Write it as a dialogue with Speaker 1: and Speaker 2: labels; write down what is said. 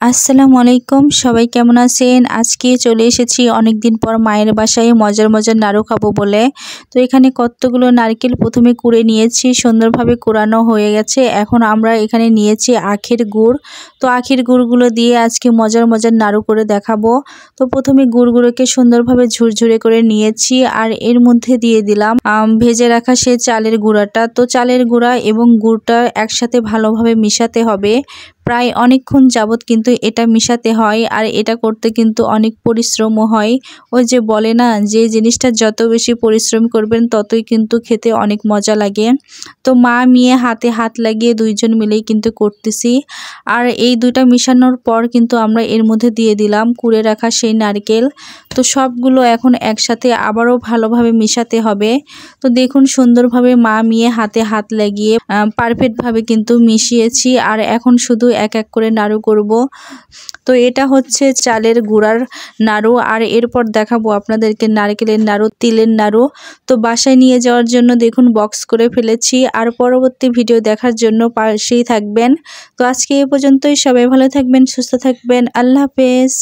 Speaker 1: আসসালামু আলাইকুম, সবাই কেমন আছেন? আজকে চলে এসেছি অনেক দিন পর মায়ের বাসায় মজার মজার নাড়ু খাবো বলে। তো এখানে কতগুলো নারকেল প্রথমে কুড়ে নিয়েছি, সুন্দরভাবে কুড়ানো হয়ে গেছে। এখন আমরা এখানে নিয়েছি আখের গুড়। তো আখের গুড়গুলো দিয়ে আজকে মজার মজার নাড়ু করে দেখাবো। তো প্রথমে গুড়গুলোকে সুন্দরভাবে ঝুরঝুরে করে নিয়েছি আর এর মধ্যে দিয়ে দিলাম ভেজে রাখা সে চালের গুঁড়াটা। তো চালের গুঁড়া এবং গুড়টা একসাথে ভালোভাবে মিশাতে হবে। প্রায় অনেকক্ষণ যাবত কিন্তু এটা মিশাতে হয় আর এটা করতে কিন্তু অনেক পরিশ্রমও হয়। ওই যে বলে না, যে জিনিসটা যত বেশি পরিশ্রম করবেন ততই কিন্তু খেতে অনেক মজা লাগে। তো মা মেয়ে হাতে হাত লাগিয়ে দুইজন মিলেই কিন্তু করতেছি। আর এই দুইটা মিশানোর পর কিন্তু আমরা এর মধ্যে দিয়ে দিলাম কুড়ে রাখা সেই নারকেল। তো সবগুলো এখন একসাথে আবারও ভালোভাবে মিশাতে হবে। তো দেখুন সুন্দরভাবে মা মেয়ে হাতে হাত লাগিয়ে পারফেক্টভাবে কিন্তু মিশিয়েছি। আর এখন শুধু এক এক করে নাড়ু করব। তো এটা হচ্ছে চালের গুঁড়ার নাড়ু আর এরপর দেখাবো আপনাদেরকে নারকেলের নাড়ু, তিলের নাড়ু। তো বাসায় নিয়ে যাওয়ার জন্য দেখুন বক্স করে ফেলেছি। আর পরবর্তী ভিডিও দেখার জন্য পাশেই থাকবেন। তো আজকে এ পর্যন্তই। সবাই ভালো থাকবেন, সুস্থ থাকবেন। আল্লাহ হাফেজ।